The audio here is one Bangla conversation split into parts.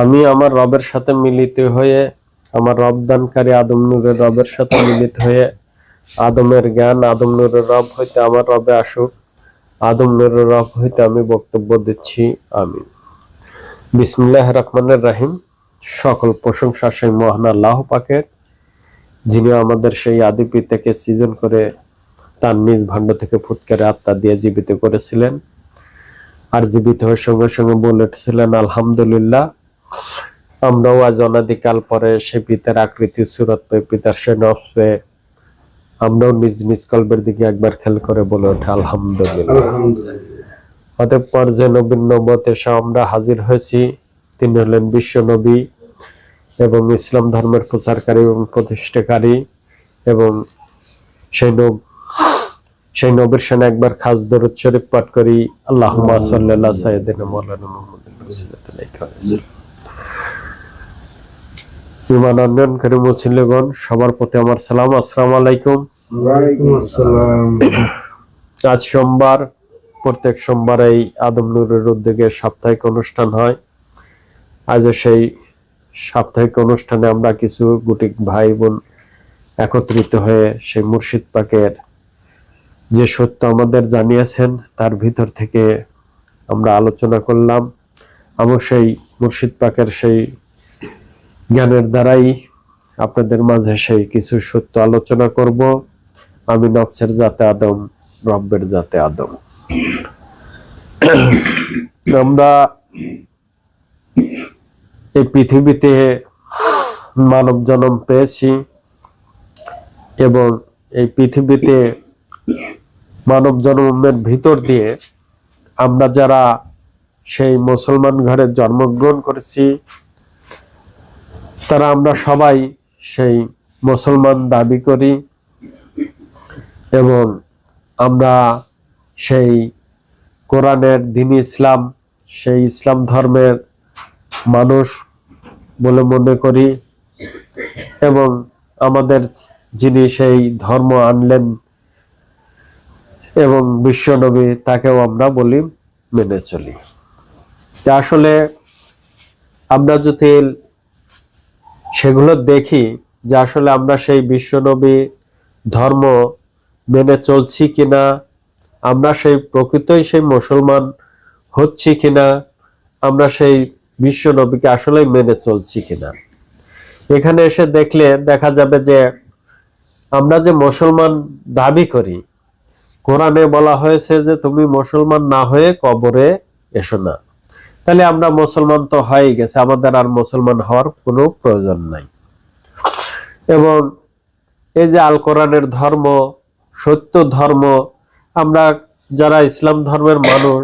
আমি আমার রবের সাথে মিলিত হয়ে, আমার রব দানকারী আদম নূরের রবের সাথে মিলিত হয়ে, আদমের জ্ঞান আদম নূরের রব হইতে আমার রবে আসুক, আদম নূরের রব হইতে আমি বক্তব্য দিচ্ছি। আমিন। বিসমিল্লাহির রহমানির রহিম। সকল প্রশংসা সেই মহান আল্লাহ পাকের, যিনি আমাদের সেই আদি পিতাকে সৃজন করে তার নিজ ভাণ্ড থেকে ফুৎকারে আত্মা দিয়ে জীবিত করেছিলেন, আর জীবিত হয়ে সঙ্গে সঙ্গে বলে উঠেছিলেন আলহামদুলিল্লাহ। আমরাও আজ অনাদিকাল পরে সেই পিতার আকৃতি সুরত পেয়ে, পিতার সে নফস পেয়ে আমরাও নিজ নিজ কল্পের দিকে একবার খেয়াল করে বলে ওঠে আলহামদুলিল্লাহ। অতঃপর যে নবীন নবত এসে আমরা হাজির হয়েছি, তিনি হলেন বিশ্ব নবী এবং ইসলাম ধর্মের প্রচারকারী এবং প্রতিষ্ঠাকারী, এবং সেই নবীর সামনে একবার খাস দরুদ শরীফ পাঠ করি। আল্লাহুম্মা সাল্লি আলা সাইয়্যিদিনা মাওলানা মুহাম্মাদিন ইমান অন্যনকারী মুসলিমগণ, সবার প্রতি আমার সালাম, আসসালামু আলাইকুম। ওয়ালাইকুম আসসালাম। আজ সোমবার, প্রত্যেক সোমবার এই আদম নূরের উদ্যোগে সাপ্তাহিক অনুষ্ঠান হয়। আজও সেই সাপ্তাহিক অনুষ্ঠানে আমরা কিছু গুটি ভাই বোন একত্রিত হয়ে সেই মুর্শিদ পাকের যে সত্য আমাদের জানিয়েছেন তার ভিতর থেকে আমরা আলোচনা করলাম। আমরা সেই মুর্শিদ পাকের সেই জ্ঞানের দ্বারাই আপনাদের মাঝে সেই কিছু সত্য আলোচনা করব। আমি নফসের জাতে আদম, রব্বের জাতে আদম। আমরা এই পৃথিবীতে মানব জন্ম পেয়েছি এবং এই পৃথিবীতে মানব জন্মের ভিতর দিয়ে আমরা যারা সেই মুসলমান ঘরে জন্মগ্রহণ করেছি, তারা আমরা সবাই সেই মুসলমান দাবি করি এবং আমরা সেই কোরআনের দ্বীন ইসলাম, সেই ইসলাম ধর্মের মানুষ বলে মনে করি, এবং আমাদের যিনি সেই ধর্ম আনলেন এবং বিশ্বনবী, তাকেও আমরা বলি মেনে চলি। আসলে আমরা যদি সেগুলো দেখি যে আসলে আমরা সেই বিশ্বনবী ধর্ম মেনে চলছি কিনা, আমরা সেই প্রকৃতই সেই মুসলমান হচ্ছি কিনা, আমরা সেই বিশ্বনবীকে আসলে মেনে চলছি কিনা, এখানে এসে দেখলে দেখা যাবে যে আমরা যে মুসলমান দাবি করি, কোরআনে বলা হয়েছে যে তুমি মুসলমান না হয়ে কবরে এসো না, তাহলে আমরা মুসলমান তো হয়ে গেছে, আমাদের আর মুসলমান হওয়ার কোনো প্রয়োজন নাই। এবং এই যে আল কোরআনের ধর্ম, সত্য ধর্ম, আমরা যারা ইসলাম ধর্মের মানুষ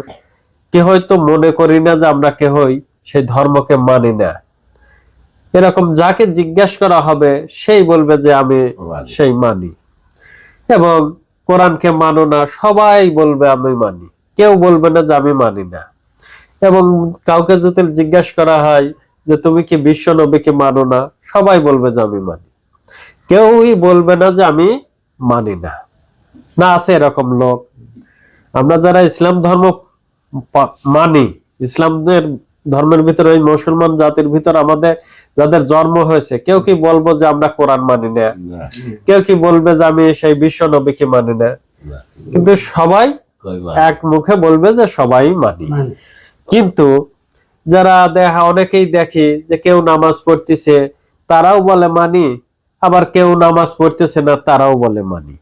কে হয়তো মনে করি না যে আমরা কেহই সেই ধর্মকে মানি না। এরকম যাকে জিজ্ঞাসা করা হবে সেই বলবে যে আমি সেই মানি, এবং কোরআনকে মানো না, সবাই বলবে আমি মানি, কেউ বলবে না যে আমি মানি না। এবং কাউকে যদি জিজ্ঞাসা করা হয় যে তুমি কি বিশ্ব নবীকে মানো না, সবাই বলবে যে আমি মানি, কেউই বলবে না যে আমি মানি না। না আছে এরকম লোক? আমরা যারা ইসলাম ধর্ম মানি, ইসলামের ধর্মের ভিতরে ওই মুসলমান জাতির ভিতর আমাদের যাদের জন্ম হয়েছে, কেউ কি বলবো যে আমরা কোরআন মানি না, কেউ কি বলবে যে আমি সেই বিশ্ব নবীকে মানি না, কিন্তু সবাই এক মুখে বলবে যে সবাই মানি। কিন্তু যারা অনেকেই দেখি যে কেউ নামাজ পড়তেছে, তারাও বলে মানি, আবার কেউ নামাজ পড়তেছে না, তারাও বলে মানি।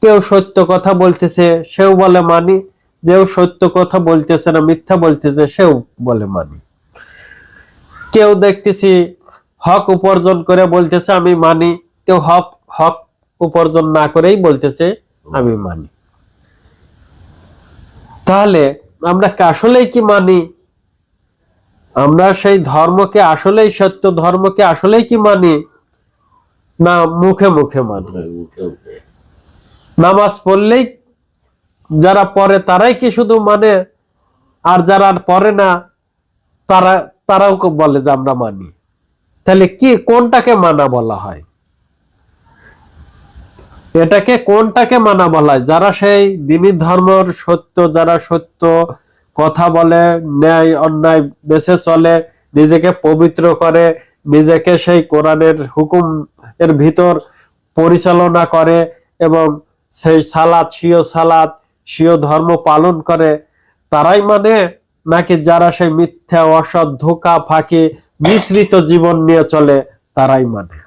কেউ সত্য কথা বলতেছে, সেও বলে মানি, যেও সত্য কথা বলতেছে না, মিথ্যা বলতেছে, সেও বলে মানি। কেউ দেখতেছি হক উপার্জন করে বলতেছে আমি মানি, কেউ হক উপার্জন না করেই বলতেছে আমি মানি। তাহলে আমরা আসলেই কি মানি? আমরা সেই ধর্মকে আসলেই, সত্য ধর্মকে আসলেই কি মানি, না মুখে মুখে মানি? নামাজ পড়লেই যারা পড়ে তারাই কি শুধু মানে, আর যারা পড়ে না তারাও বলে যে আমরা মানি? তাহলে কি কোনটাকে মানা বলা হয়? এটাকে কোনটাকে মানা বলা হয়? যারা সেই দ্বীনি ধর্মের সত্য, যারা সত্য কথা বলে, ন্যায় অন্যায় বেঁচে চলে, নিজেকে পবিত্র করে, নিজেকে সেই কোরআনের হুকুম এর ভিতর পরিচালনা করে এবং সেই সালাত স্বীয় ধর্ম পালন করে, তারাই মানে, নাকি যারা সেই মিথ্যা অসৎ ধোঁকা ফাঁকি মিশ্রিত জীবন নিয়ে চলে তারাই মানে?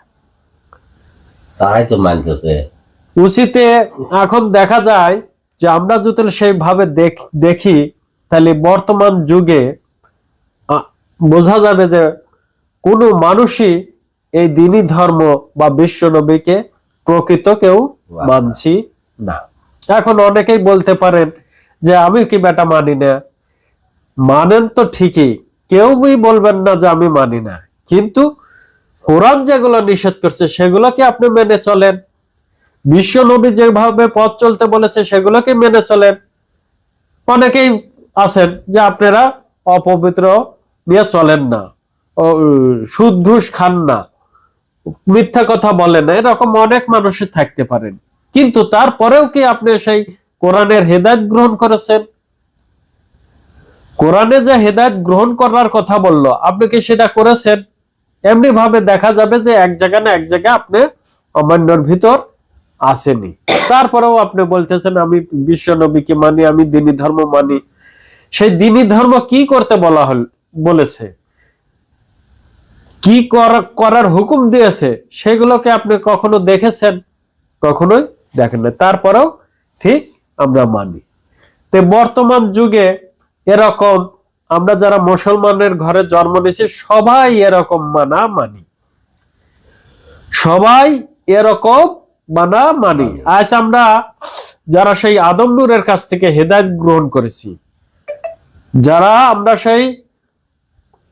তারাই তো মানতেছে। উচিতে এখন দেখা যায় যে আমরা যদি সেইভাবে দেখি তাহলে বর্তমান যুগে বোঝা যাবে যে কোনো মানুষই এই দ্বীনি ধর্ম বা বিশ্ব নবীকে প্রকৃত কেউ মানছি না। এখন অনেকেই বলতে পারেন যে আমি কি বেটা মানি না। মানেন তো ঠিকই, কেউই বলবেন না যে আমি মানি না, কিন্তু কোরআন যেগুলো নিষেধ করছে সেগুলোকে আপনি মেনে চলেন, বিশ্ব নবী যেভাবে পথ চলতে বলেছে সেগুলোকে মেনে চলেন। অনেকেই আছেন যে আপনারা অপবিত্র নিয়ে চলেন না, সুদ ঘুষ খান না, মিথ্যা কথা বলেন না, এরকম অনেক মানুষই থাকতে পারেন, কিন্তু তারপরেও কি আপনি সেই কোরআনের হেদায়েত গ্রহণ করেছেন? কোরআনে যে হেদায়েত গ্রহণ করার কথা বললো, আপনি কি সেটা করেছেন? এমনি ভাবে দেখা যাবে যে এক জায়গা না এক জায়গায় আপনি অমান্যর ভিতর আসেনি, তারপরেও আপনি বলতেছেন আমি বিশ্ব নবীকে মানি, আমি দ্বীনি ধর্ম মানি। সেই দ্বীনি ধর্ম কি করতে বলেছে, কি করার হুকুম দিয়েছে, সেগুলোকে আপনি কখনো দেখেছেন? কখনোই দেখেন না, তারপরেও ঠিক আমরা মানি। তো বর্তমান যুগে এরকম আমরা যারা মুসলমানের ঘরে জন্ম নিয়েছি সবাই এরকম মানি, সবাই এরকম মানি। আজ আমরা যারা সেই আদম নূরের কাছ থেকে হেদায়েত গ্রহণ করেছি, যারা আমরা সেই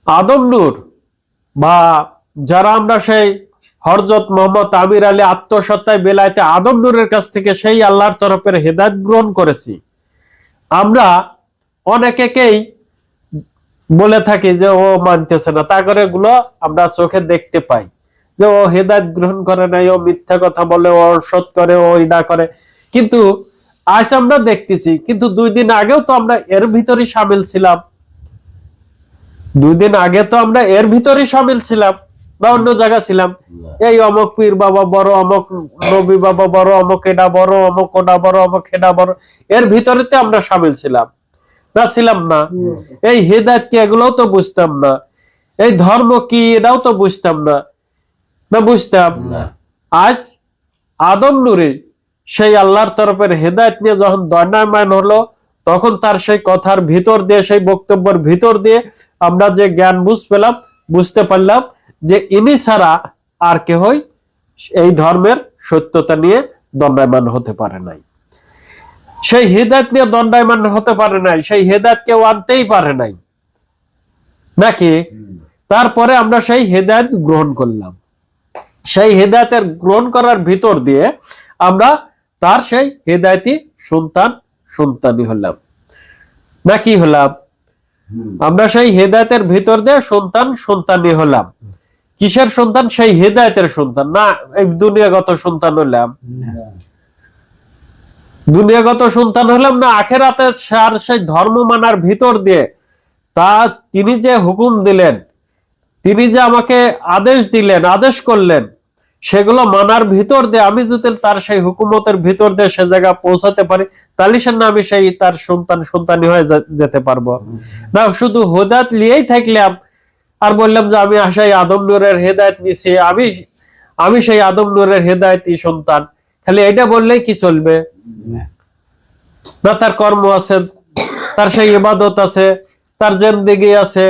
আদম নূর বা যারা আমরা সেই হযরত মুহাম্মদ আমির আলী আত্মসত্তায় বেলায়েতে আদম নূরের কাছ থেকে সেই আল্লাহর তরফের হেদায়েত গ্রহণ করেছি, আমরা অনেকেই বলে থাকি যে ও মানতেছে না, তা করে এগুলো আমরা চোখে দেখতে পাই যে ও হেদায়েত গ্রহণ করে নাই, ও মিথ্যা কথা বলে, ও অসৎ করে, ও ইনা করে। কিন্তু আজ আমরা দেখতেছি, কিন্তু 2 দিন আগেও তো আমরা এর ভিতরই শামিল ছিলাম, 2 দিন আগে তো আমরা এর ভিতরই শামিল ছিলাম বা অন্য জায়গা ছিলাম। এই অমক পীর বাবা বড়, অমক নবী বাবা বড়, অমক এটা বড়, অমক ওটা বড়, অমক এটা বড়, এর ভিতরেতে আমরা শামিল ছিলাম না? ছিলাম না? এই হেদায়েত কি এগুলোও তো বুঝতাম না, এই ধর্ম কি এটাও তো বুঝতাম না, না বুঝতাম। আজ আদম নূরে সেই আল্লাহর তরফের হেদায়েত নিয়ে যখন দণ্ডায়মান হলো, তখন তার সেই কথার ভিতর দিয়ে, সেই বক্তব্যের ভিতর দিয়ে আমরা যে জ্ঞান বুঝতে পারলাম যে ইনি ছাড়া আর কেহই এই ধর্মের সত্যতা নিয়ে দণ্ডায়মান হতে পারে নাই, সেই হেদায়েত নিয়ে দণ্ডায়মান হতে পারে নাই, সেই হেদায়েত কেউ আনতেই পারে নাই, নাকি? তারপরে আমরা সেই হেদায়েত গ্রহণ করলাম, সেই হেদায়েতের গ্রহণ করার ভিতর দিয়ে আমরা তার সেই হেদায়েতি সন্তানি হলাম, নাকি হলাম? আমরা সেই হেদায়েতের ভিতর দিয়ে সন্তানি হলাম। কিসের সন্তান? সেই হেদায়েতের সন্তান, না এই দুনিয়াগত সন্তান হলাম। দুনিয়াগত সন্তান হলাম না, আখেরাতে সেই ধর্ম মানার ভিতর দিয়ে তিনি যে হুকুম দিলেন, তিনি যে আমাকে আদেশ দিলেন, আদেশ করলেন, সেগুলো মানার ভিতর দিয়ে আমি যদি তার সেই হুকুমতের ভিতর দিয়ে সে জায়গা পৌঁছাতে পারি, তাহলে সে না আমি সেই তার সন্তানি হয়ে যেতে পারবো না। শুধু হেদায়েত নিয়েই থাকলাম আর বললাম যে আমি সেই আদম নূরের হেদায়েত নিছি, আমি সেই আদম নূরের হেদায়েতি সন্তান, খালি এটা বললেই কি চলবে? না, তার কর্ম আছে, তার সেই ইবাদত আছে, তার জিন্দেগি আছে,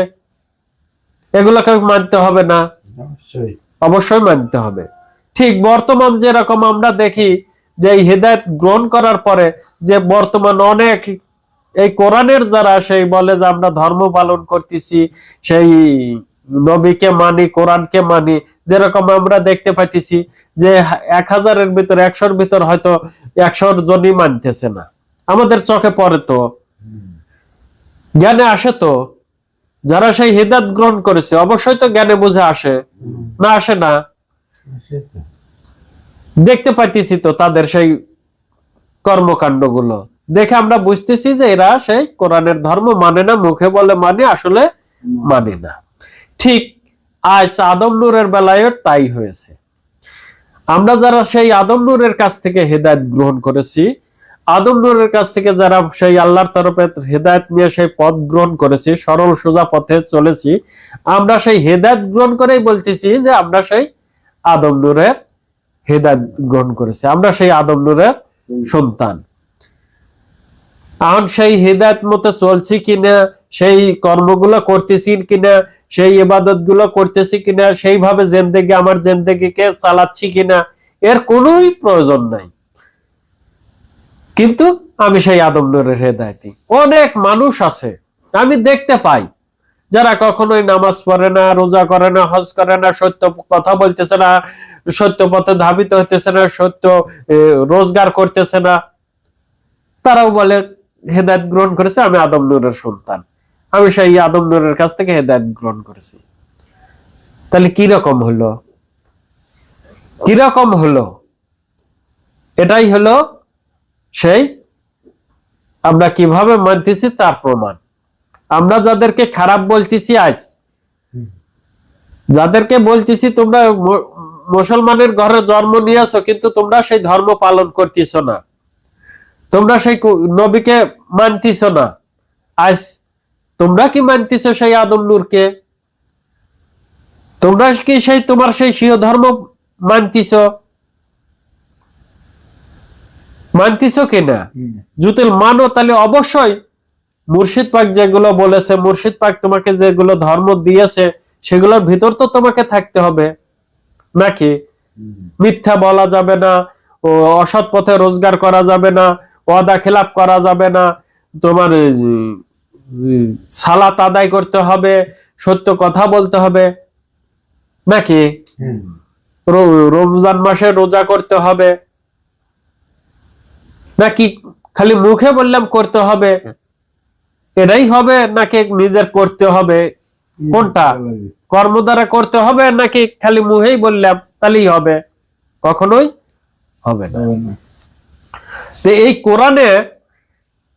এগুলোকে মানতে হবে না? অবশ্যই মানতে হবে। ঠিক বর্তমান যেরকম আমরা দেখি যে এই হেদায়েত গ্রহণ করার পরে যে বর্তমান অনেক এই কোরআনের যারা সেই বলে যে আমরা ধর্ম পালন করতেছি, সেই নবীকে মানি, কোরআনকে মানি, যেরকম আমরা দেখতে পাইতেছি যে 1000-এর ভিতর 100-র ভিতর হয়তো 100 জনই মানতেছে না। আমাদের চোখে পড়ে তো, জ্ঞানে আসে তো, যারা সেই হেদায়েত গ্রহণ করেছে অবশ্যই তো জ্ঞানে বুঝে আসে না? আসে না? দেখতে পাইতেছি তো তাদের সেই কর্মকাণ্ড গুলো দেখে আমরা বুঝতেছি যে এরা সেই কোরআনের ধর্ম মানে না, মুখে বলে মানে, আসলে মানে না। ঠিক আজ আদম নূরের বেলায়ও তাই হয়েছে। আমরা যারা সেই আদম নূরের কাছ থেকে হেদায়েত গ্রহণ করেছি, আদম নূরের কাছ থেকে যারা সেই আল্লাহর তরফে হেদায়েত নিয়ে সেই পথ গ্রহণ করেছি, সরল সোজা পথে চলেছি, আমরা সেই হেদায়েত গ্রহণ করেই বলতেছি যে আমরা সেই আদম নূরের হেদায়েত গ্রহণ করেছি, আমরা সেই আদম নূরের সন্তান। এখন সেই হেদায়েত মতো চলছি কিনা, সেই কর্মগুলো করতেছি কিনা, সেই ইবাদত গুলো করতেছি কিনা, সেইভাবে জিন্দেগি আমার জিন্দেগিকে চালাচ্ছি কিনা, এর কোনোই প্রয়োজন নাই। কিন্তু আমি সেই আদম নূরের হেদায়েতি। অনেক মানুষ আছে আমি দেখতে পাই যারা কখনোই নামাজ পড়ে না, রোজা করে না, হজ করে না, সত্য কথা বলতেছে না, সত্য পথে ধাবিত হইতেছে না, সত্য রোজগার করতেছে না, তারাও বলে হেদায়েত গ্রহণ করেছে, আমি আদম নূরের সন্তান, আমি সেই আদম নূরের কাছ থেকে হেদায়েত গ্রহণ করেছি। তাহলে কিরকম হলো? কিরকম হলো? এটাই হলো সেই আমরা কিভাবে মানতেছি তার প্রমাণ। আমরা যাদেরকে খারাপ বলতেছি, আজ যাদেরকে বলতেছি তোমরা মুসলমানের ঘরে জন্ম নিয়েছো কিন্তু তোমরা সেই ধর্ম পালন করতেছ না, তোমরা সেই নবীকে মানতেছ না, আজ তোমরা কি মানতেছ সেই আদম নূরকে? তোমরা কি সেই তোমার সেই স্বীয় ধর্ম মানতেছ? মানতেছ কিনা? যদি মানো তাহলে অবশ্যই মুর্শিদ পাক যেগুলো বলেছে, মুর্শিদ পাক তোমাকে যেগুলো ধর্ম দিয়েছে সেগুলোর ভিতর তো তোমাকে থাকতে হবে নাকি? মিথ্যা বলা যাবে না, ও অসৎ পথে রোজগার করা যাবে না, ওয়াদা খেলাপ করা যাবে না, তোমার সালাত আদায় করতে হবে, সত্য কথা বলতে হবে নাকি? রমজান মাসে রোজা করতে হবে নাকি? খালি মুখে বললাম করতে হবে, এটাই হবে নাকি নিজের করতে হবে? কোনটা? কর্ম দ্বারা করতে হবে নাকি খালি মুখেই বললাম তাহলেই হবে? কখনোই হবে না। তো এই কোরআনে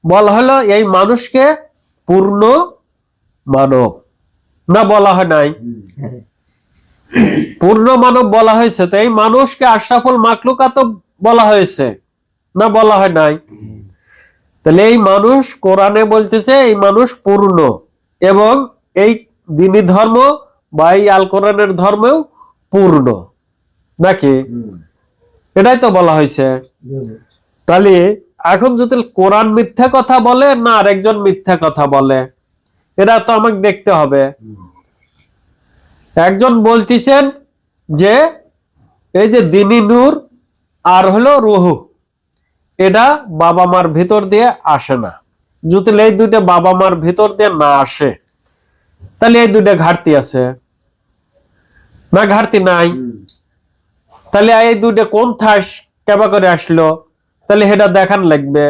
বলা হলো এই মানুষকে পূর্ণ মানব, না বলা হয় নাই? পূর্ণ মানব বলা হয়েছে। তো এই মানুষকে আশরাফুল মাখলুকাত বলা হয়েছে, না বলা হয় নাই? তাহলে এই মানুষ, কোরআনে বলতেছে এই মানুষ পূর্ণ, এবং এই দ্বীনি ধর্ম বা এই আল কোরআনের ধর্মেও পূর্ণ নাকি? এটাই তো বলা হয়েছে। তাহলে এখন যদি কোরআন মিথ্যা কথা বলে না আরেকজন মিথ্যা কথা বলে, এটা তো আমাকে দেখতে হবে। একজন বলতেছেন যে এই যে দ্বীনি নূর আর হলো রুহু, এটা বাবা মার ভিতর দিয়ে আসে না। যদি এই দুইটা বাবা মার ভিতর দিয়ে না আসে তাহলে এই দুইটা ঘাটতি আছে না? ঘাটতি নাই? তাহলে এই দুইটা কোন থাস কেবা করে আসলো, তাহলে সেটা দেখান লাগবে।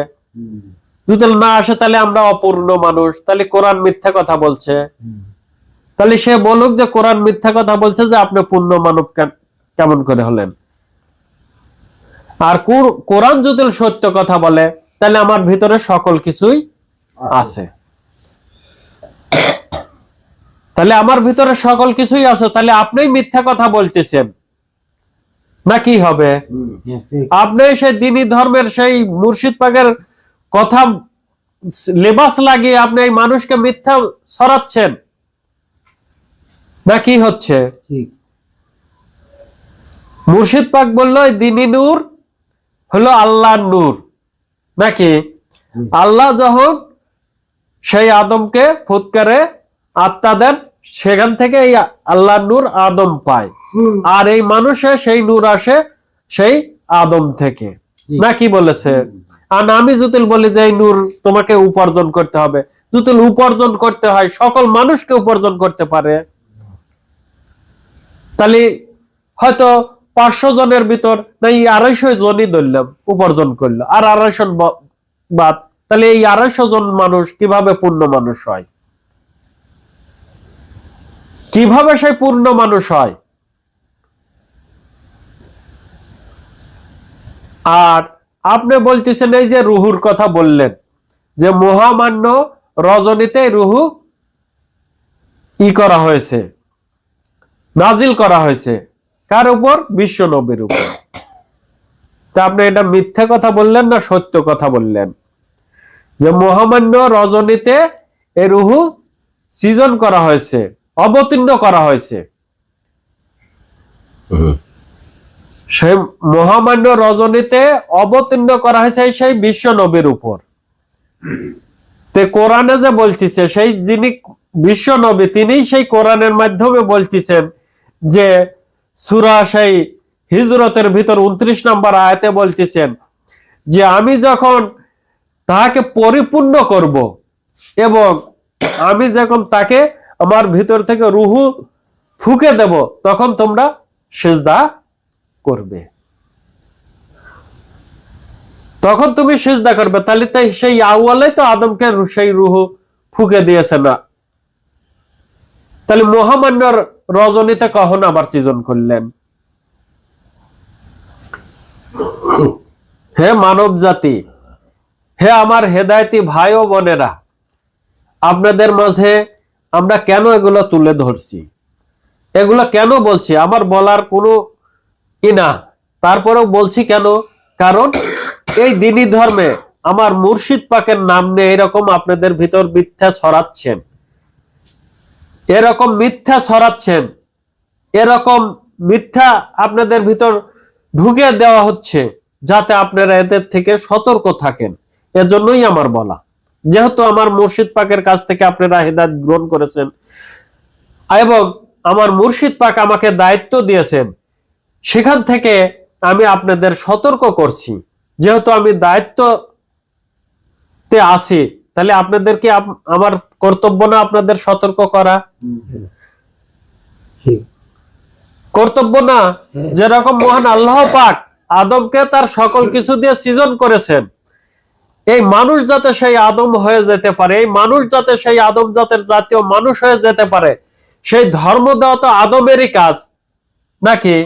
যদি না আসে তাহলে আমরা অপূর্ণ মানুষ, তাহলে কোরআন মিথ্যা কথা বলছে। তাহলে সে বলুক যে কোরআন মিথ্যা কথা বলছে, যে আপনি পূর্ণ মানব কেমন করে হলেন? আর কোরআন যদি সত্য কথা বলে তাহলে আমার ভিতরে সকল কিছুই আছে, তাহলে আমার ভিতরে সকল কিছুই আছে, তাহলে আপনিই মিথ্যা কথা বলতেছেন না? কি হবে? আপনি সেই দ্বীনি ধর্মের সেই মুর্শিদ পাকের কথা লেবাস লাগিয়ে আপনি এই মানুষকে মিথ্যা ছড়াচ্ছেন না? কি হচ্ছে? মুর্শিদ পাক বললো দ্বীনি নূর হলো আল্লাহর নূর নাকি? আল্লাহ যখন সেই আদমকে ফুৎকারে আত্মা দেন, সেখান থেকে এই আল্লাহর নূর আদম পায়, আর এই মানুষে সেই নূর আসে সেই আদম থেকে, না? কি বলেছে? আর আমি যদি বলি যে এই নূর তোমাকে উপার্জন করতে হবে, যদি উপার্জন করতে হয় সকল মানুষকে উপার্জন করতে পারে, তাহলে হয়তো 500 জনের ভিতর নাই 250 জনই ধরলাম উপার্জন করলো, আর 250 বাদ, তাহলে এই 250 জন মানুষ কিভাবে পূর্ণ মানুষ হয়? কিভাবে সেই পূর্ণ মানুষ হয়? আর আপনি বলতেছেন এই যে রুহুর কথা বললেন, যে মহামান্য রজনীতে রুহু করা হয়েছে, নাজিল করা হয়েছে কার উপর? বিশ্ব নবীর উপর। তা আপনি এটা মিথ্যা কথা বললেন না সত্য কথা বললেন যে মহামান্য রজনীতে এই রুহু সৃজন করা হয়েছে, অবতীর্ণ করা হয়েছে। সেই মহামান্য রজনীতে অবতীর্ণ করা হয়েছে সেই বিশ্ব নবীর উপর। তে কোরআনে যে বলতেছে সেই যিনি বিশ্ব নবী তিনি সেই কোরআনের মাধ্যমে বলতেছেন যে সূরা সেই হিজরতের ভিতর 29 নম্বর আয়াতে বলতেছেন যে আমি যখন তাকে পরিপূর্ণ করব এবং আমি যখন তাকে আমার ভিতর থেকে রুহু ফুঁকে দেব তখন তোমরা সিজদা করবে, তখন তুমি সিজদা করবে। তাহলে তাই সেই আউয়ালে তো আদমকে সেই রুহু ফুঁকে দিয়েছে না, তাহলে মহামান্য রজনীতে কখন আবার সৃজন করলেন? হে মানব জাতি, হে আমার হেদায়েতি ভাই ও বোনেরা, আপনাদের মাঝে আমরা কেন এগুলো তুলে ধরছি, এগুলো কেন বলছি? আমার বলার কোনো না, তারপরেও বলছি কেন? কারণ এই দ্বীনি ধর্মে আমার মুর্শিদ পাকের নাম নিয়ে এরকম আপনাদের ভিতর মিথ্যা ছড়াচ্ছেন, এরকম মিথ্যা ছড়াচ্ছেন, এরকম মিথ্যা আপনাদের ভিতর ঢুকে দেওয়া হচ্ছে যাতে আপনারা এদের থেকে সতর্ক থাকেন। এজন্যই আমার বলা, যেহেতু আমার মুর্শিদ পাকের কাছ থেকে আপনারা হেদায়েত গ্রহণ করেছেন এবং আমার মুর্শিদ পাক আমাকে দায়িত্ব দিয়েছেন, সেখান থেকে আমি আপনাদের সতর্ক করছি। যেহেতু আমি দায়িত্বতে আছি, তাহলে আপনাদেরকে আমার কর্তব্য না আপনাদের সতর্ক করা? কর্তব্য না? যেরকম মহান আল্লাহ পাক আদমকে তার সকল কিছু দিয়ে সৃজন করেছেন, এই মানুষ যাতে সেই আদম হয়ে যেতে পারে, এই মানুষ যাতে সেই আদম জাতের জাতীয় মানুষ হয়ে যেতে পারে, সেই ধর্ম দেওয়া তো আদমেরই কাজ নাকি?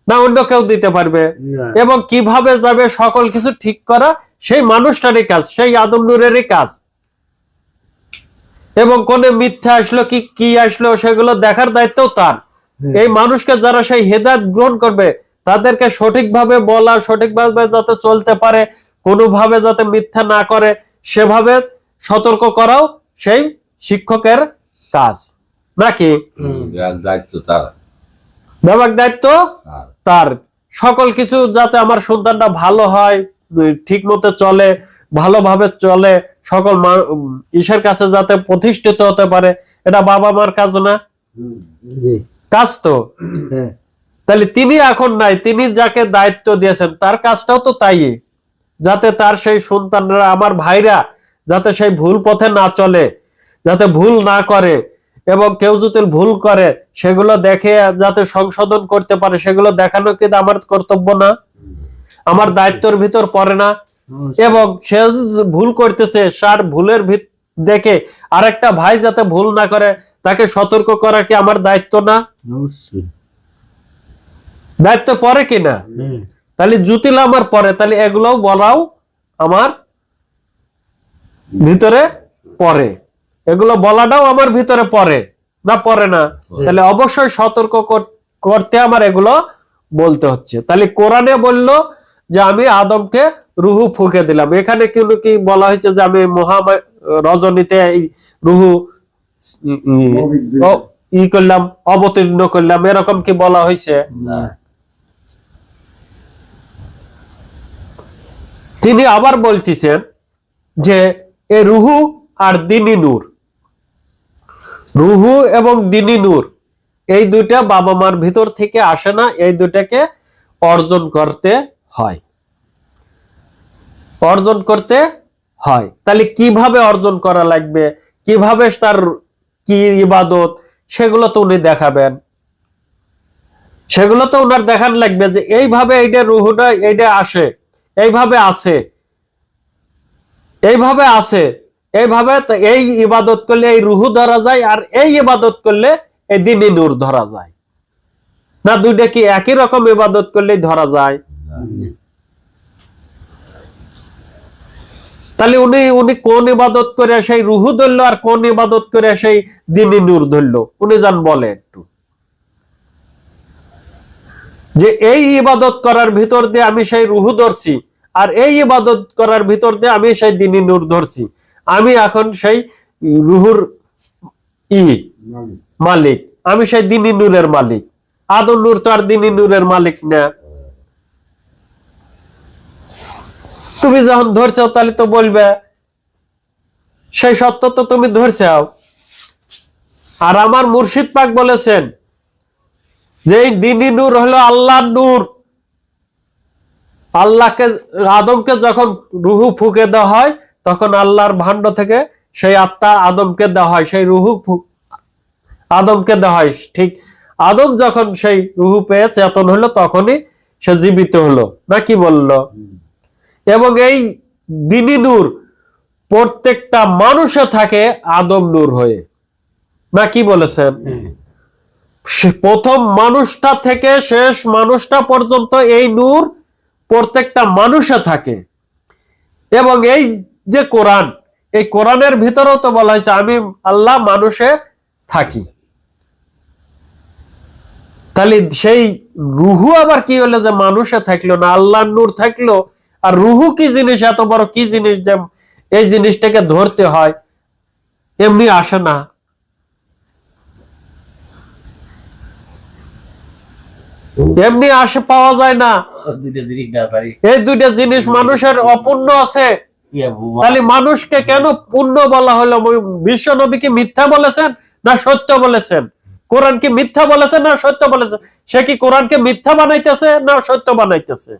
না অন্য কেউ দিতে পারবে? এবং কিভাবে যাবে সকল কিছু ঠিক করা সেই মানুষটারই কাজ, সেই আদম নূরেরই কাজ। এবং কোন মিথ্যা আসলো কি আসলো সেগুলো দেখার দায়িত্ব তার। এই মানুষকে যারা সেই হেদায়েত গ্রহণ করবে তাদেরকে সঠিকভাবে বলা, সঠিকভাবে যাতে চলতে পারে, কোনোভাবে যাতে মিথ্যা না করে সেভাবে সতর্ক করাও সেই শিক্ষকের কাজ নাকি? দায়িত্ব তার, ব্যাপক দায়িত্ব তার। সকল কিছু যাতে আমার সন্তানটা ভালো হয়, ঠিক মতো চলে, ভালোভাবে চলে, সকল ঈশ্বরের কাছে যাতে প্রতিষ্ঠিত হতে পারে, এটা বাবা মার কাজ না? কাজ তো। তাহলে তিনি এখন নাই, তিনি যাকে দায়িত্ব দিয়েছেন তার কাজটাও তো তাই, যাতে তার সেই সন্তানরা, আমার ভাইরা যাতে সেই ভুল পথে না চলে, যাতে ভুল না করে, এবং কেউ যদি ভুল করে সেগুলো দেখে যাতে সংশোধন করতে পারে, সেগুলো দেখানো কিন্তু আমার কর্তব্য না? আমার দায়িত্বের ভিতর পড়ে না? এবং সে ভুল করতেছে, তার ভুলের দেখে আরেকটা ভাই যাতে ভুল না করে তাকে সতর্ক করা কি আমার দায়িত্ব না? দায়িত্ব পরে কিনা? তাহলে জুতিলা আমার পরে, তাহলে এগুলোও বলাও আমার ভিতরে পড়ে, এগুলো বলাটাও আমার ভিতরে পড়ে না? পড়ে না? তাহলে অবশ্যই সতর্ক করতে আমার এগুলো বলতে হচ্ছে। তাহলে কোরআনে বলল যে আমি আদমকে রুহু ফুঁকে দিলাম, এখানে কিন্তু কি বলা হয়েছে যে আমি রজনীতে এই রুহু করলাম, অবতীর্ণ করলাম, এরকম কি বলা হয়েছে? তিনি আবার বলতেছেন যে এ রুহু আর দ্বীনি নূর, রুহু এবং দ্বীনি নূর এই দুইটা বাবা মার ভিতর থেকে আসে না, এই দুটাকে অর্জন করতে হয়, অর্জন করতে হয়। তাহলে কিভাবে অর্জন করা লাগবে, কিভাবে তার কি ইবাদত, সেগুলো তো উনি দেখাবেন, সেগুলো তো উনার দেখান লাগবে যে এইভাবে এইটা রুহুটা এইটা আসে, এইভাবে আছে, এইভাবে আছে, এইভাবে এই ইবাদত করলে এই রুহু ধরা যায়, আর এই ইবাদত করলে এই দ্বীনি নূর ধরা যায় না? দুইটা কি একই রকম ইবাদত করলেই ধরা যায়? তাহলে উনি কোন ইবাদত করে সেই রুহু ধরলো আর কোন ইবাদত করে সেই দ্বীনি নূর ধরলো? উনি জান বলে একটু। যে এই ইবাদত করার ভিতর দিয়ে আমি সেই রুহু ধরছি, আর এই ইবাদত করার ভিতর দিয়ে আমি সেই দিনী নূর ধরছি। আমি এখন সেই রুহুর মালিক, আমি সেই দিনী নূরের মালিক। আদম নূর তো আর দিনী নূরের মালিক না। তুমি যখন ধরছো তাহলে তো বলবে সেই সত্য তো তুমি ধরছাও। আর আমার মুর্শিদ পাক বলেছেন যে এই দিনী নূর হলো আল্লাহর নূর। আল্লাহকে, আদমকে যখন রুহু ফুকে দেওয়া হয় তখন আল্লাহর ভাণ্ড থেকে সেই আত্মা আদমকে দেওয়া হয়, সেই রুহু আদমকে দেওয়া হয়। ঠিক আদম যখন সেই রুহু পেয়ে চেতন হলো তখনই সে জীবিত হলো, না কি বললো? এবং এই দিনী নূর প্রত্যেকটা মানুষে থাকে আদম নূর হয়ে, না কি বলেছেন? প্রথম মানুষটা থেকে শেষ মানুষটা পর্যন্ত এই নূর প্রত্যেকটা মানুষে থাকে। এবং এই যে কোরআন, এই কোরআনের ভিতরেও তো বলা হয়েছে আমি আল্লাহ মানুষে থাকি। তাহলে সেই রুহু আবার কি হলো যে মানুষে থাকলো না, আল্লাহর নূর থাকলো? আর রুহু কি জিনিস, এত বড় কি জিনিস যে এই জিনিসটাকে ধরতে হয়? এমনি আসে না। এমনি আসে, পাওয়া যায় না। এই দুইটা জিনিস মানুষের অপূর্ণ আছে। তাহলে মানুষকে কেন পূর্ণ বলা হলো? বিশ্ব নবী কি মিথ্যা বলেছেন না সত্য বলেছেন? কোরআন কি মিথ্যা বলেছেন না সত্য বলেছেন? সে কি কোরআনকে মিথ্যা বানাইতেছে না সত্য বানাইতেছে?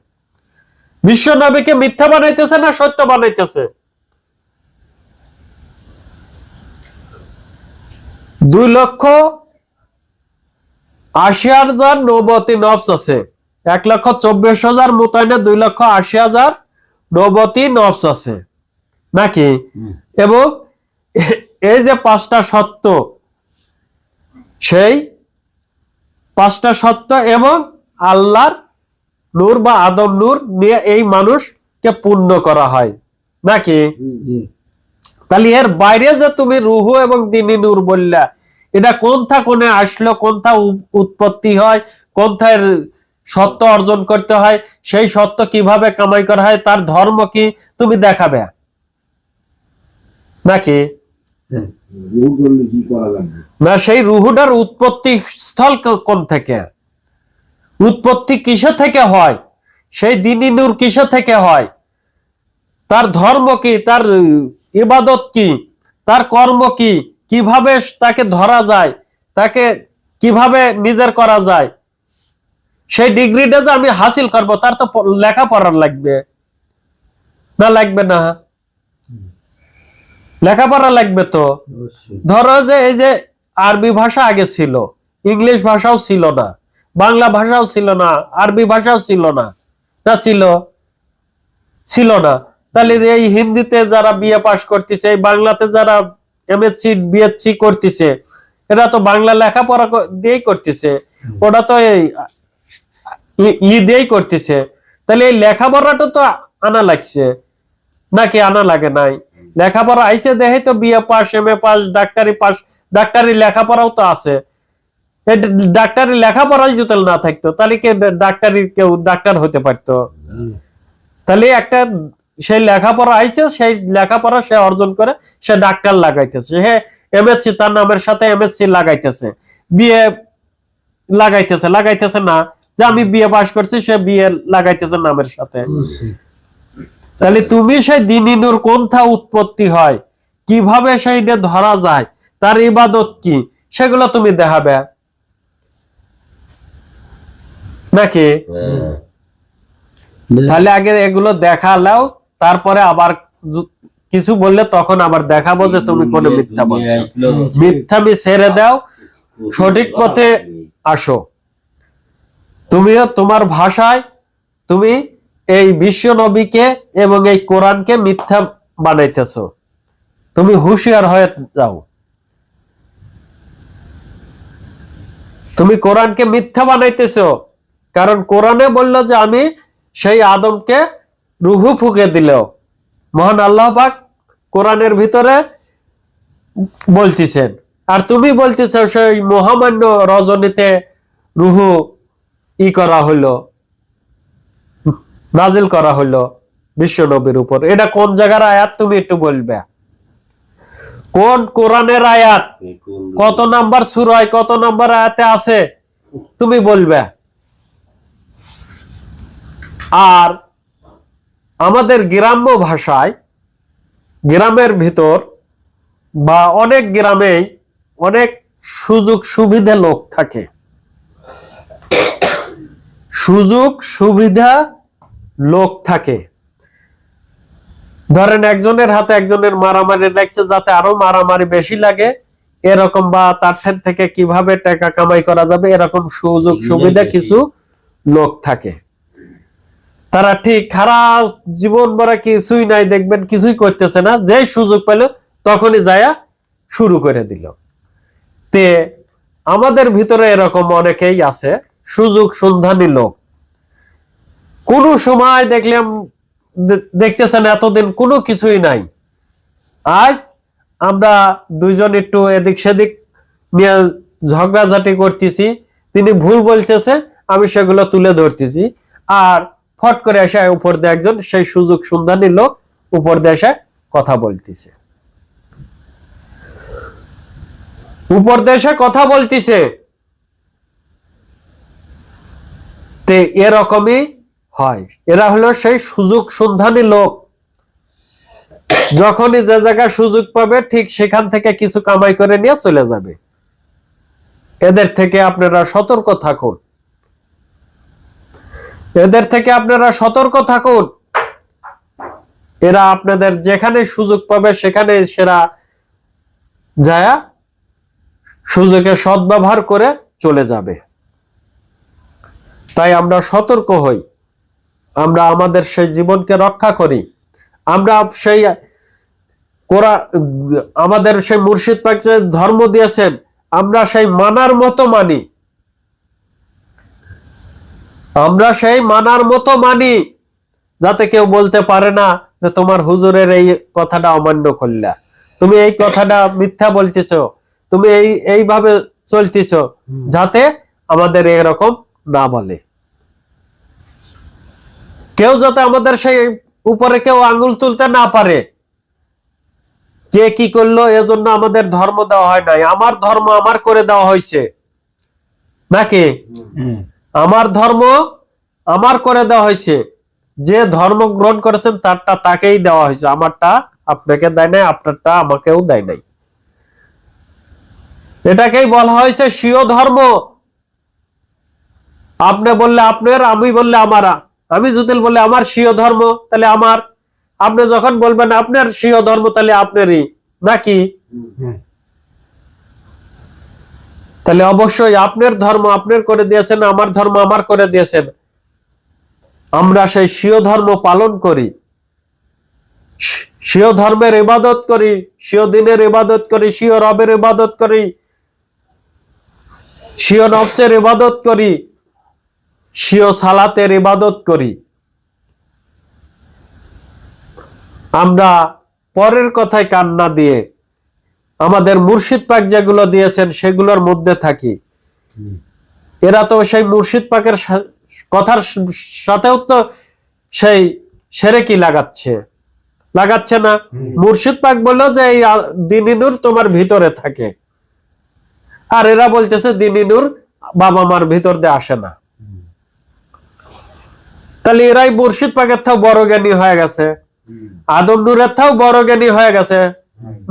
বিশ্ব নবীকে মিথ্যা বানাইতেছে না সত্য বানাইতেছে? 2,80,000 নবতী নফস আছে। 1,24,000 মোতায়েনে 2,80,000 নবতী নফস আছে নাকি? এবং এই যে 5টা সত্য, সেই 5টা সত্য এবং আল্লাহর নূর বা আদম নূর নিয়ে এই মানুষকে পূর্ণ করা হয় নাকি? তাহলে এর বাইরে যে তুমি রুহু এবং দিনী নূর বললা, এটা কোনটা কোনে আসলো, কোনটা উৎপত্তি হয়, কোনটার সত্য অর্জন করতে হয়, সেই সত্য কিভাবে কামাই করা হয়, তার ধর্ম কি তুমি দেখাবে নাকি? না, সেই রুহুটার উৎপত্তি স্থল কোন থেকে, উৎপত্তি কিসে থেকে হয়, সেই দিনী নূর কিসে থেকে হয়, তার ধর্ম কি, তার ইবাদত কি, তার কর্ম কি, কিভাবে তাকে ধরা যায়, তাকে কিভাবে নিজের করা যায়, সেই ডিগ্রিটা যে আমি হাসিল করব তার তো লেখাপড়ার লাগবে না? লাগবে না? লেখাপড়া লাগবে তো। ধরো যে এই যে আরবি ভাষা আগে ছিল, ইংলিশ ভাষাও ছিল না, বাংলা ভাষাও ছিল না, আরবি ভাষাও ছিল না, না ছিল? ছিল না। তাহলে এই হিন্দিতে যারা বিএ পাস করতেছে, এই বাংলাতে যারা এমএসসি বিএসসি করতেছে, এরা তো বাংলা লেখাপড়া দিয়েই করতেছে, ওটা তো এই দিয়েই করতেছে। তাহলে এই লেখাপড়াটা তো আনা লাগছে নাকি আনা লাগে নাই? লেখাপড়া আইসে দেখে তো বিএ পাস, এমএ পাস, ডাক্তারি পাস, ডাক্তারি লেখাপড়াও তো আছে। ডাক্তারি লেখাপড়াই যদি না থাকতো তাহলে কে ডাক্তারি, কেউ ডাক্তার হতে পারতো? তাহলে একটা সেই লেখাপড়া আইছে, সেই লেখাপড়া সে অর্জন করে সে ডাক্তার লাগাইতেছে, হ্যাঁ এমএসসি তার নামের সাথে এমএসসি লাগাইতেছে, বিএ লাগাইতেছে না যে আমি বিএ পাস করছি, সে বিএ লাগাইতেছে নামের সাথে। তাহলে তুমি সেই দিনী নূর কোনটা উৎপত্তি হয়, কিভাবে সেইটা ধরা যায়, তার ইবাদত কি, সেগুলো তুমি দেখাবে নাকি? তাহলে আগে এগুলো দেখালেও তারপরে আবার কিছু বললে তখন আবার দেখাবো যে তুমি কোন মিথ্যা বলছো। মিথ্যামি ছেড়ে দাও, সঠিক পথে আসো। তুমিও তোমার ভাষায় তুমি এই বিশ্ব নবীকে এবং এই কোরআনকে মিথ্যা বানাইতেছো, তুমি হুঁশিয়ার হয়ে যাও। তুমি কোরআনকে মিথ্যা বানাইতেছো, কারণ কোরআনে বললো যে আমি সেই আদমকে রুহু ফুকে দিল। মহান আল্লাহ পাক কোরআনের ভিতরে বলতেছেন, আর তুমি বলতেছো সেই মহামান্য রজনীতে রুহু ই করা হইলো, নাজিল করা হইলো বিশ্ব নবীর উপর? এটা কোন জায়গার আয়াত তুমি একটু বলবে? কোন কোরআনের আয়াত? কত নাম্বার সূরায় কত নাম্বার আয়াতে আছে তুমি বলবে? আর আমাদের গ্রাম্য ভাষায়, গ্রামের ভিতর বা অনেক গ্রামেই অনেক সুযোগ সুবিধা লোক থাকে, সুযোগ সুবিধা লোক থাকে। ধরেন একজনের হাতে একজনের মারামারি লাগছে, যাতে আরো মারামারি বেশি লাগে এরকম, বা তার থেকে কিভাবে টাকা কামাই করা যাবে এরকম সুযোগ সুবিধা কিছু লোক থাকে। তারা ঠিক খারাপ জীবন ভরা কিছুই নাই, দেখবেন কিছুই করতেছে না, যেই সুযোগ পেল তখনই যায়া শুরু করে দিল। তে আমাদের ভিতরে এরকম অনেকেই আছে সুযোগ সন্ধানী লোক। কোন সময় দেখলাম দেখতেছেন এতদিন কোনো কিছুই নাই, আজ আমরা দুইজন একটু এদিক সেদিক নিয়ে ঝগড়াঝাটি করতেছি, তিনি ভুল বলতেছে, আমি সেগুলো তুলে ধরতেছি, আর ফট করে এসে উপর দিয়ে একজন সেই সুযোগ সন্ধানী লোক উপর দিয়ে এসে কথা বলতেছে, উপর দেশে কথা বলতেছে। তে এরকমই হয়, এরা হলো সেই সুযোগ সন্ধানী লোক। যখনই যে জায়গায় সুযোগ পাবে ঠিক সেখান থেকে কিছু কামাই করে নিয়ে চলে যাবে। এদের থেকে আপনারা সতর্ক থাকুন, এদের থেকে আপনারা সতর্ক থাকুন। এরা আপনাদের যেখানে সুযোগ পাবে সেখানে সেরা যায় সুযোগের সদ্ব্যবহার করে চলে যাবে। তাই আমরা সতর্ক হই, আমরা আমাদের সেই জীবনকে রক্ষা করি। আমরা সেই আমাদের সেই মুর্শিদ পাক যে ধর্ম দিয়েছেন আমরা সেই মানার মতো মানি, আমরা সেই মানার মতো মানি, যাতে কেউ বলতে পারে না যে তোমার হুজুরের এই কথাটা অমান্য করলা, তুমি এই কথাটা মিথ্যা বলতেছ, তুমি এইভাবে চলতেছ, যাতে আমাদের এরকম না বলে কেউ, যাতে আমাদের সেই উপরে কেউ আঙ্গুল তুলতে না পারে। কে কি করলো এজন্য আমাদের ধর্ম দেওয়া হয় নাই, আমার ধর্ম আমার করে দেওয়া হয়েছে নাকি? আমার ধর্ম আমার করে দেওয়া হয়েছে, যে ধর্ম গ্রহণ করেছেন তারটা তাকেই দেওয়া হয়েছে, আমারটা আপনাকে দেয় নাই, আপনারটা আমাকেও দেয় নাই। এটাকেই বলা হয়েছে স্বীয় ধর্ম। আপনি বললে আপনার, আমি বললে আমার, আমি যদি বললে আমার স্বীয় ধর্ম তাহলে আমার, আপনি যখন বলবেন আপনার স্বীয় ধর্ম তাহলে আপনারই নাকি? তাহলে অবশ্যই আপনার ধর্ম আপনার করে দিয়েছেন, আমার ধর্ম আমার করে দিয়েছেন। আমরা সেই স্বীয় ধর্ম পালন করি, স্বীয় ধর্মের ইবাদত করি, স্বীয় দিনের ইবাদত করি, স্বীয় রবের ইবাদত করি, স্বীয় নফসের ইবাদত করি, স্বীয় সালাতের ইবাদত করি। আমরা পরের কথায় কান না দিয়ে আমাদের মুর্শিদ পাক যেগুলো দিয়েছেন সেগুলোর মধ্যে থাকি। এরা তো সেই মুর্শিদ পাকের কথার সাথেও তো সেই শিরকি লাগাচ্ছে না। মুর্শিদ পাক বলল যে এই দ্বীনি নূর তোমার ভিতরে থাকে, আর এরা বলতেছে দ্বীনি নূর বাবা মার ভিতর দিয়ে আসে না। তাহলে এরাই মুর্শিদ পাকের থেকেও বড় জ্ঞানী হয়ে গেছে, আদম নূরের থেকেও বড় জ্ঞানী হয়ে গেছে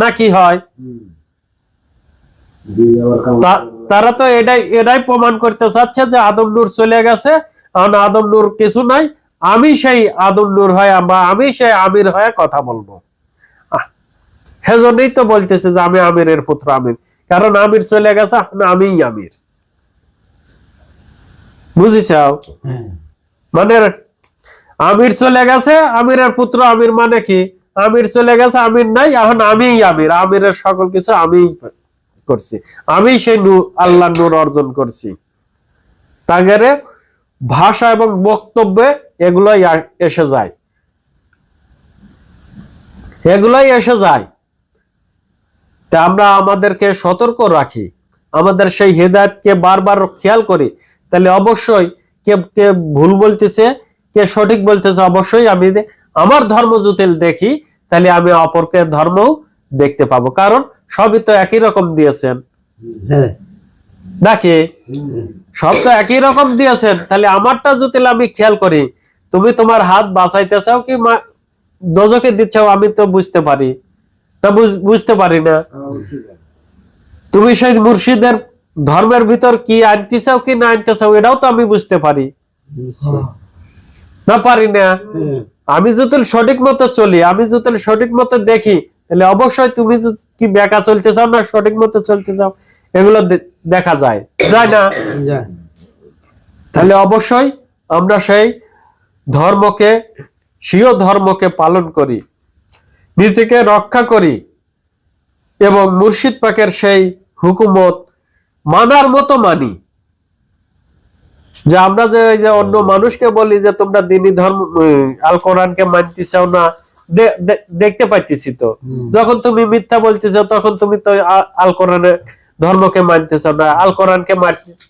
নাকি হয়? তারা তো এটাই প্রমাণ করতে চাচ্ছে যে আদম নূর চলে গেছে, আদম নূর কিছু নাই, আমি সেই আদম নূর হয়ে বা আমি সেই আমির হয়ে কথা বলবো। সেজন্যই তো বলতেছে যে আমি আমিরের পুত্র আমির, কারণ আমির চলে গেছে, আমি আমির। বুঝিস? মানে আমির চলে গেছে, আমিরের পুত্র আমির মানে কি? আমির চলে গেছে, আমির নাই, এখন আমি আমির, আমিরের সকল কিছু আমি করছি, আমি সেই আল্লাহ নূর অর্জন করছি। তাদের ভাষা এবং বক্তব্যে এগুলাই এসে যায়, এগুলাই এসে যায়। তা আমরা আমাদেরকে সতর্ক রাখি, আমাদের সেই হেদায়েতকে বারবার খেয়াল করি, তাহলে অবশ্যই কে কে ভুল বলতেছে কে সঠিক বলতেছে অবশ্যই আমি আমার ধর্ম যদি দেখি তাহলে আমি অপরকে ধর্ম দেখতে পাবো, কারণ সবই তো একই রকম দিয়েছেন হ্যাঁ নাকি? সব তো একই রকম দিয়েছেন, তাহলে আমারটা যদি আমি খেয়াল করি, তুমি তোমার হাত বাঁচাইতে চাও কি দোজকে দিচ্ছ, আমি তো বুঝতে পারি না, বুঝতে পারি না। তুমি সেই মুর্শিদের ধর্মের ভিতর কি আনতে চাও কি না আনতে চাও, এটাও তো আমি বুঝতে পারি না, পারি না। আমি যদি সঠিক মতো চলি, আমি যদি সঠিক মতো দেখি, তাহলে অবশ্যই তুমি কি বেকা চলতে চাও না সঠিক মতো চলতে চাও, এগুলো দেখা যায়, যায় না? তাহলে অবশ্যই আমরা সেই ধর্মকে, স্বীয় ধর্মকে পালন করি, নিজেকে রক্ষা করি এবং মুর্শিদ পাকের সেই হুকুমত মানার মতো মানি। যে আমরা যে অন্য মানুষকে বলি যে তোমরা দ্বীনি ধর্ম আল কোরআনকে মানতে চাও না, দেখতে পাইতেছি তো, যখন তুমি মিথ্যা বলতেছো তখন তুমি তো আল কোরআনের ধর্মকে মানতে চাও না, আল কোরআনকে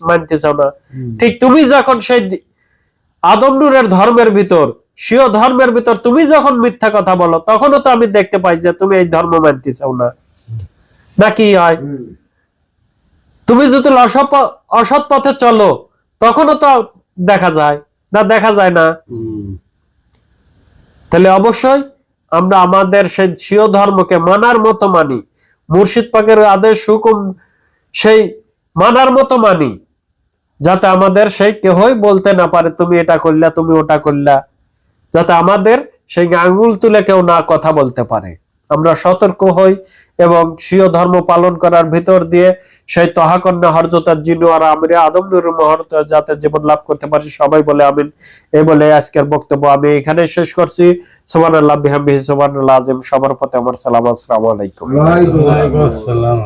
মানতে চাও না। ঠিক তুমি যখন সেই আদম নূরের ধর্মের ভিতর, স্বীয় ধর্মের ভিতর তুমি যখন মিথ্যা কথা বলো, তখনও তো আমি দেখতে পাই যে তুমি এই ধর্ম মানতে চাও না, নাকি হয়? তুমি যদি অসৎ পথে চলো, তখনও তো দেখা যায় না, দেখা যায় না? তাহলে অবশ্যই আমরা আমাদের সেই স্বীয় ধর্মকে মানার মতো মানি, মুর্শিদ পাকের আদেশ হুকুম সেই মানার মতো মানি, যাতে আমাদের সেই কেহই বলতে না পারে তুমি এটা করলা, তুমি ওটা করলা, যাতে আমাদের সেই আঙ্গুল তুলে কেউ না কথা বলতে পারে। আমরা সতর্ক হই এবং স্বীয় ধর্ম পালন করার ভিতর দিয়ে সেই তহাকন্যা হরজতার জিনু আর আমরা আদম নূরের মহরত যাতে জীবন লাভ করতে পারি, সবাই বলে আমিন। এই বলে আজকের বক্তব্য আমি এখানে শেষ করছি। সুবহানাল্লাহ বিহামদিহি সুবহানাল্লাহ আযীম। সবার প্রতি আমার সালাম, আসসালামু আলাইকুম। ওয়ালাইকুম আসসালাম।